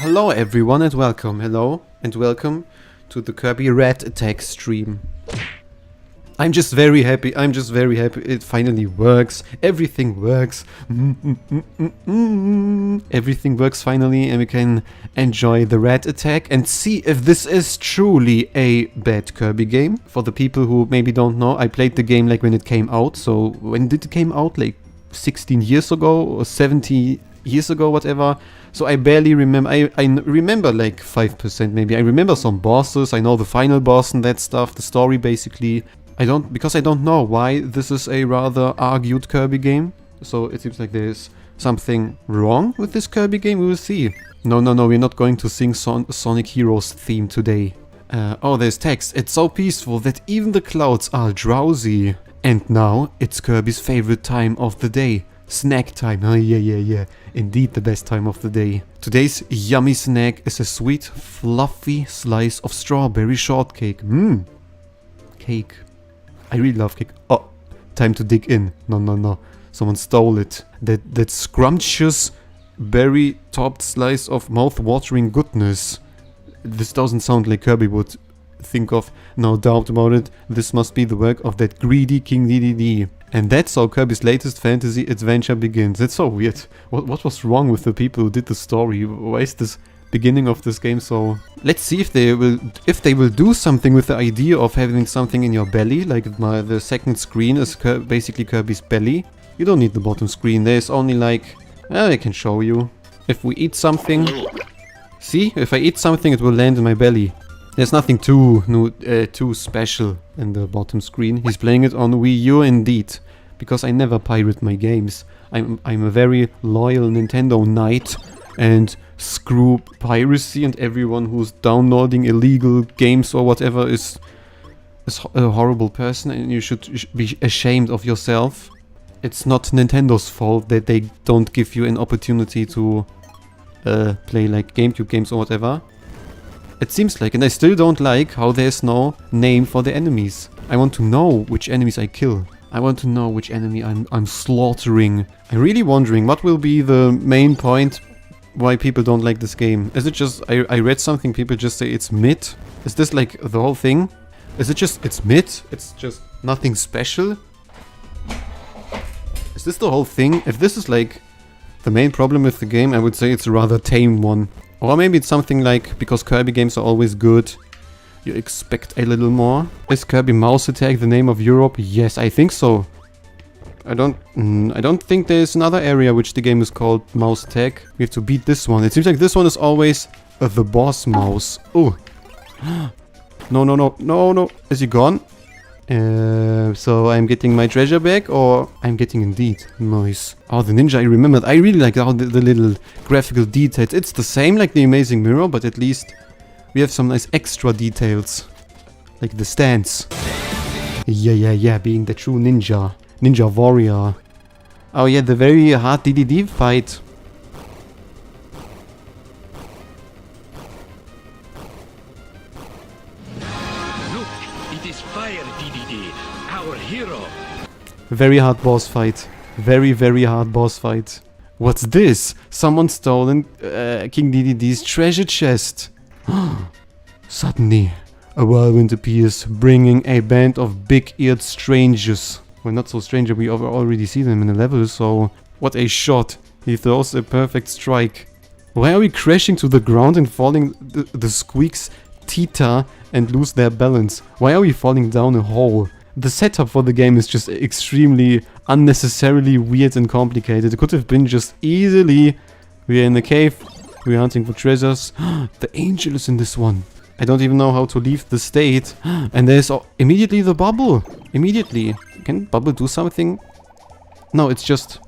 Hello everyone and welcome, to the Kirby Rat Attack stream. I'm just very happy, it finally works, everything works. Everything works finally and we can enjoy the Rat Attack and see if this is truly a bad Kirby game. For the people who maybe don't know, I played the game like when it came out, so when did it came out? Like 16 years ago or 70 years ago, whatever. So I barely remember, I remember like 5% maybe. I remember some bosses, I know the final boss and that stuff, the story basically. Because I don't know why this is a rather argued Kirby game. So it seems like there's something wrong with this Kirby game, we will see. No, we're not going to sing Sonic Heroes theme today. Oh, there's text. It's so peaceful that even the clouds are drowsy. And now, it's Kirby's favorite time of the day. Snack time. Oh, yeah. Indeed the best time of the day. Today's yummy snack is a sweet, fluffy slice of strawberry shortcake. Cake. I really love cake. Oh, time to dig in. No. Someone stole it. That scrumptious, berry-topped slice of mouth-watering goodness. This doesn't sound like Kirby would think of. No doubt about it. This must be the work of that greedy King Dedede. And that's how Kirby's latest fantasy adventure begins. It's so weird. What was wrong with the people who did the story? Why is this beginning of this game so... Let's see if they will do something with the idea of having something in your belly. Like the second screen is basically Kirby's belly. You don't need the bottom screen. There's only like... I can show you. If we eat something... See? If I eat something it will land in my belly. There's nothing too special in the bottom screen. He's playing it on Wii U indeed. Because I never pirate my games. I'm a very loyal Nintendo knight. And screw piracy, and everyone who's downloading illegal games or whatever is a horrible person, and you should be ashamed of yourself. It's not Nintendo's fault that they don't give you an opportunity to play like GameCube games or whatever. It seems like, and I still don't like how there's no name for the enemies. I want to know which enemies I kill. I want to know which enemy I'm slaughtering. I'm really wondering what will be the main point why people don't like this game. Is it just, I read something, people just say it's mid? Is this like the whole thing? Is it just, it's mid? It's just nothing special? Is this the whole thing? If this is like the main problem with the game, I would say it's a rather tame one. Or maybe it's something like, because Kirby games are always good, you expect a little more. Is Kirby Mouse Attack the name of Europe? Yes, I think so. I don't think there's another area which the game is called Mouse Attack. We have to beat this one. It seems like this one is always the boss mouse. Oh. No. Is he gone? So I'm getting my treasure back, or I'm getting indeed. Nice. Oh, the ninja, I remembered. I really like how the little graphical details. It's the same like the Amazing Mirror, but at least we have some nice extra details. Like the stance. Yeah, being the true ninja. Ninja warrior. Oh yeah, the very hard Dedede fight. Look, it is Fire Dedede, our hero. Very hard boss fight. Very hard boss fight. What's this? Someone stolen King Dedede's treasure chest. Suddenly, a whirlwind appears, bringing a band of big-eared strangers. Well, not so stranger, we already see them in the level, so... What a shot! He throws a perfect strike. Why are we crashing to the ground and falling the squeaks teeter and lose their balance? Why are we falling down a hole? The setup for the game is just extremely unnecessarily weird and complicated. It could have been just easily... We're in the cave, we're hunting for treasures. The angel is in this one. I don't even know how to leave the state. And there's immediately the bubble. Immediately. Can Bubble do something? No, it's just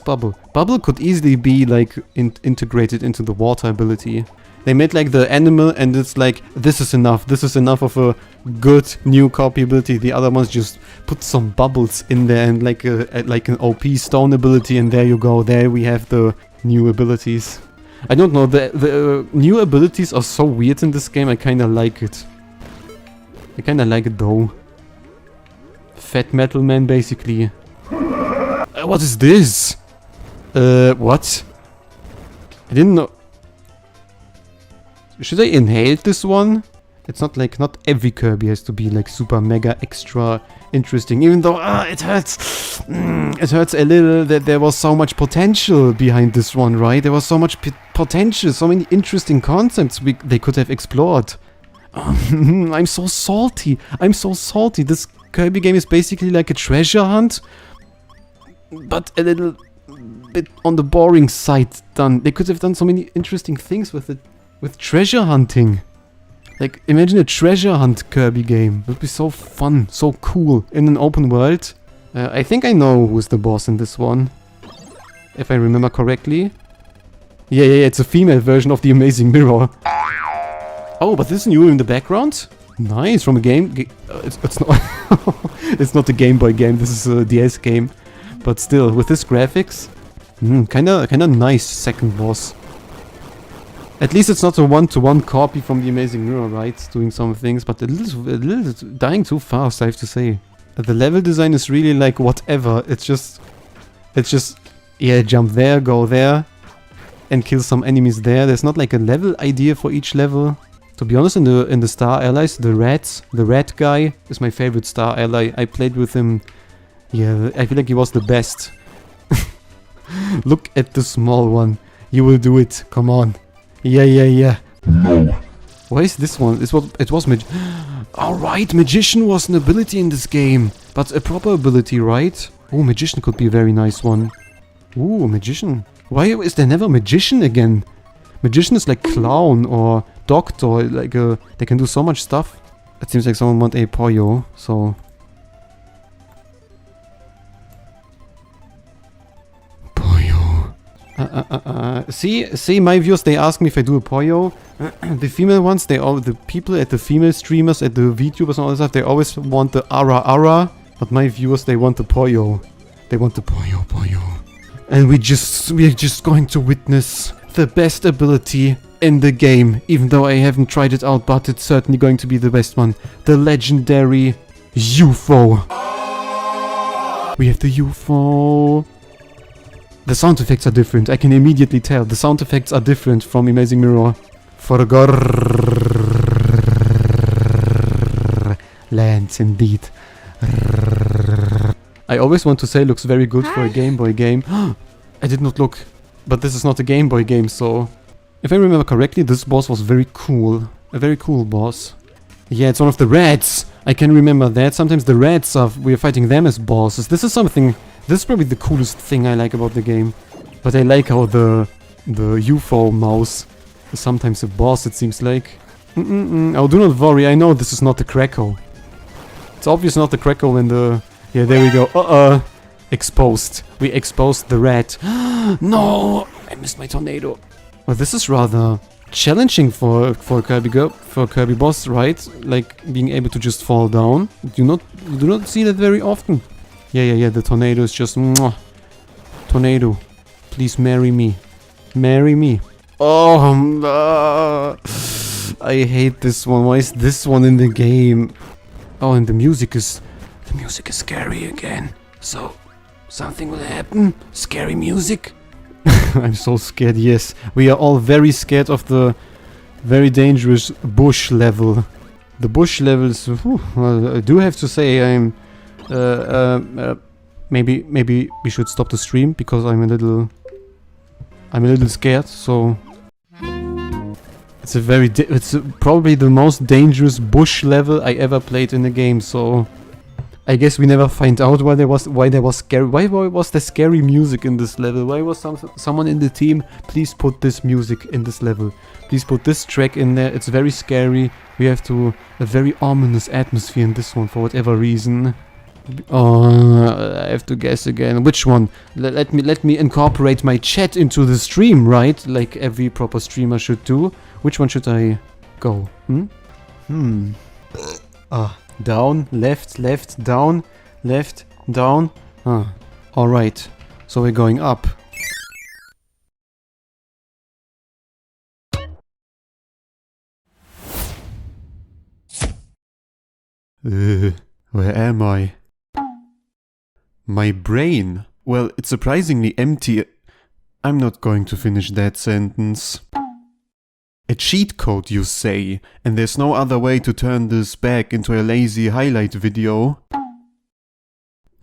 Bubble. Bubble could easily be like integrated into the water ability. They made like the animal and it's like, this is enough. This is enough of a good new copy ability. The other ones just put some bubbles in there and like an OP stone ability, and there you go. There we have the new abilities. I don't know, the new abilities are so weird in this game, I kinda like it. I kinda like it though. Fat Metal Man, basically. What is this? What? I didn't know. Should I inhale this one? It's not like, not every Kirby has to be like super mega extra interesting, even though it hurts. It hurts a little that there was so much potential behind this one, right? There was so much potential, so many interesting concepts they could have explored. I'm so salty. I'm so salty. This Kirby game is basically like a treasure hunt, but a little bit on the boring side done. They could have done so many interesting things with it, with treasure hunting. Like, imagine a treasure hunt Kirby game. It would be so fun, so cool in an open world. I think I know who's the boss in this one, if I remember correctly. Yeah, it's a female version of the Amazing Mirror. Oh, but this is new in the background? Nice, from a game. It's not. It's not a Game Boy game. This is a DS game, but still, with this graphics, kinda nice second boss. At least it's not a one-to-one copy from the Amazing Mirror, right? Doing some things, but a little dying too fast, I have to say. The level design is really like whatever. It's just, yeah, jump there, go there, and kill some enemies there. There's not like a level idea for each level. To be honest, in the Star Allies, the rat guy is my favorite Star Ally. I played with him. Yeah, I feel like he was the best. Look at the small one. You will do it. Come on. Yeah. No. Why is this one? It was Alright, Magician was an ability in this game. But a proper ability, right? Oh, Magician could be a very nice one. Ooh, Magician. Why is there never Magician again? Magician is like Clown or Doctor. Like, they can do so much stuff. It seems like someone want a Poyo, so... See, my viewers, they ask me if I do a Poyo. The female ones, the people at the female streamers, at the VTubers and all that stuff, they always want the ara. But my viewers, they want the Poyo. They want the Poyo. And we're just going to witness the best ability in the game. Even though I haven't tried it out, but it's certainly going to be the best one. The legendary UFO. We have the UFO. The sound effects are different. I can immediately tell. The sound effects are different from Amazing Mirror. Forgor lands indeed. I always want to say looks very good for a Game Boy game. I did not look. But this is not a Game Boy game, so... If I remember correctly, this boss was very cool. A very cool boss. Yeah, it's one of the rats. I can remember that. Sometimes the rats we're fighting them as bosses. This is something... This is probably the coolest thing I like about the game. But I like how the UFO mouse is sometimes a boss, it seems like. Oh, do not worry, I know this is not the Krakow. It's obvious not the Krakow when the... Yeah, there we go. Exposed. We exposed the rat. No! I missed my tornado. Well, this is rather challenging for Kirby boss, right? Like, being able to just fall down. You do not see that very often. Yeah, the tornado is just... Mwah. Tornado, please marry me. Marry me. Oh, I hate this one. Why is this one in the game? Oh, and the music is scary again. So, something will happen. Scary music. I'm so scared, yes. We are all very scared of the very dangerous bush level. The bush level is... well, I do have to say I'm... maybe we should stop the stream because I'm a little scared. So it's probably the most dangerous bush level I ever played in the game. So I guess we never find out why there was scary. Why was there scary music in this level? Why was someone in the team? Please put this music in this level. Please put this track in there. It's very scary. We have a very ominous atmosphere in this one for whatever reason. Oh, I have to guess again. Which one? Let me incorporate my chat into the stream, right? Like every proper streamer should do. Which one should I go? Down, left, down, left, down. Alright. So we're going up. Where am I? My brain? Well, it's surprisingly empty. I'm not going to finish that sentence. A cheat code, you say, and there's no other way to turn this back into a lazy highlight video?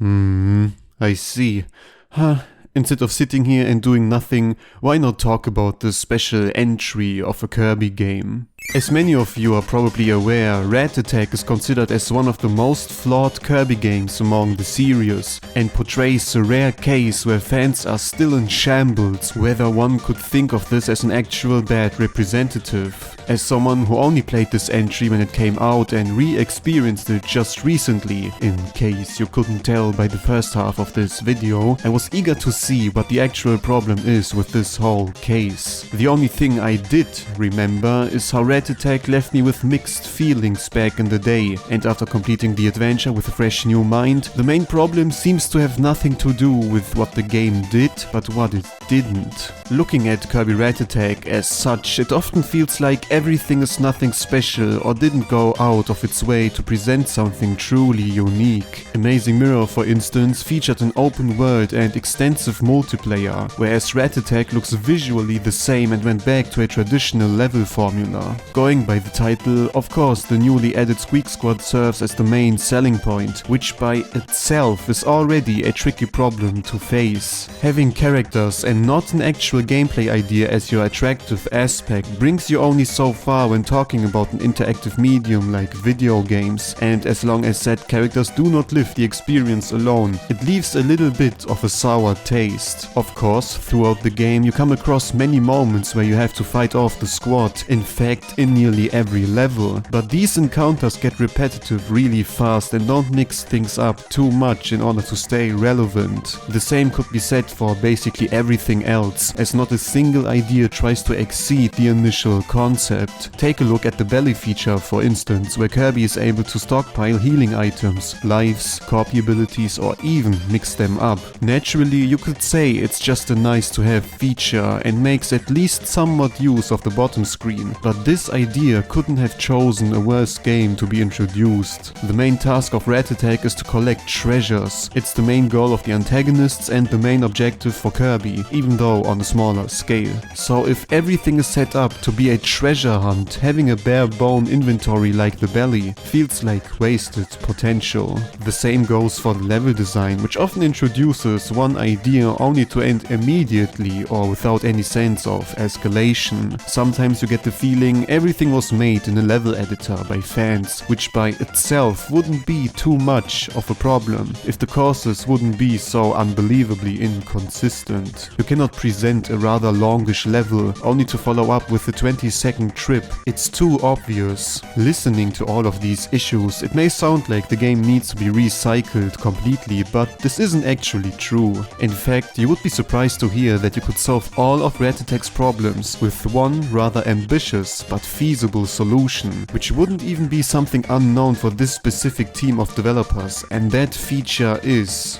I see. Huh. Instead of sitting here and doing nothing, why not talk about the special entry of a Kirby game? As many of you are probably aware, Rat Attack is considered as one of the most flawed Kirby games among the series, and portrays a rare case where fans are still in shambles whether one could think of this as an actual bad representative. As someone who only played this entry when it came out and re-experienced it just recently, in case you couldn't tell by the first half of this video, I was eager to see what the actual problem is with this whole case. The only thing I did remember is how Rat Attack left me with mixed feelings back in the day, and after completing the adventure with a fresh new mind, the main problem seems to have nothing to do with what the game did, but what it didn't. Looking at Kirby Rat Attack as such, it often feels like everything is nothing special or didn't go out of its way to present something truly unique. Amazing Mirror, for instance, featured an open world and extensive multiplayer, whereas Rat Attack looks visually the same and went back to a traditional level formula. Going by the title, of course the newly added Squeak Squad serves as the main selling point, which by itself is already a tricky problem to face. Having characters and not an actual gameplay idea as your attractive aspect brings you only so far when talking about an interactive medium like video games, and as long as said characters do not live the experience alone, it leaves a little bit of a sour taste. Of course, throughout the game you come across many moments where you have to fight off the squad, in fact in nearly every level, but these encounters get repetitive really fast and don't mix things up too much in order to stay relevant. The same could be said for basically everything else, as not a single idea tries to exceed the initial concept. Take a look at the belly feature, for instance, where Kirby is able to stockpile healing items, lives, copy abilities, or even mix them up. Naturally, you could say it's just a nice to have feature and makes at least somewhat use of the bottom screen, but this idea couldn't have chosen a worse game to be introduced. The main task of Rat Attack is to collect treasures. It's the main goal of the antagonists and the main objective for Kirby, even though on a smaller scale. So if everything is set up to be a treasure hunt, having a bare bone inventory like the belly feels like wasted potential. The same goes for the level design, which often introduces one idea only to end immediately or without any sense of escalation. Sometimes you get the feeling everything was made in a level editor by fans, which by itself wouldn't be too much of a problem if the courses wouldn't be so unbelievably inconsistent. You cannot present a rather longish level only to follow up with a 20-second trip. It's too obvious. Listening to all of these issues, it may sound like the game needs to be recycled completely, but this isn't actually true. In fact, you would be surprised to hear that you could solve all of Rat Attack's problems with one rather ambitious but feasible solution, which wouldn't even be something unknown for this specific team of developers, and that feature is...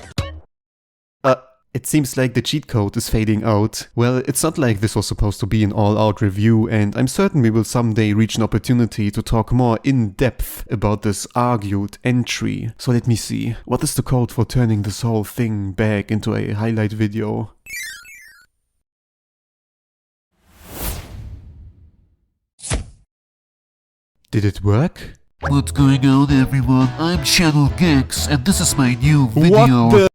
It seems like the cheat code is fading out. Well, it's not like this was supposed to be an all-out review, and I'm certain we will someday reach an opportunity to talk more in depth about this argued entry. So let me see. What is the code for turning this whole thing back into a highlight video? Did it work? What's going on, everyone? I'm Channel Gex, and this is my new video. What the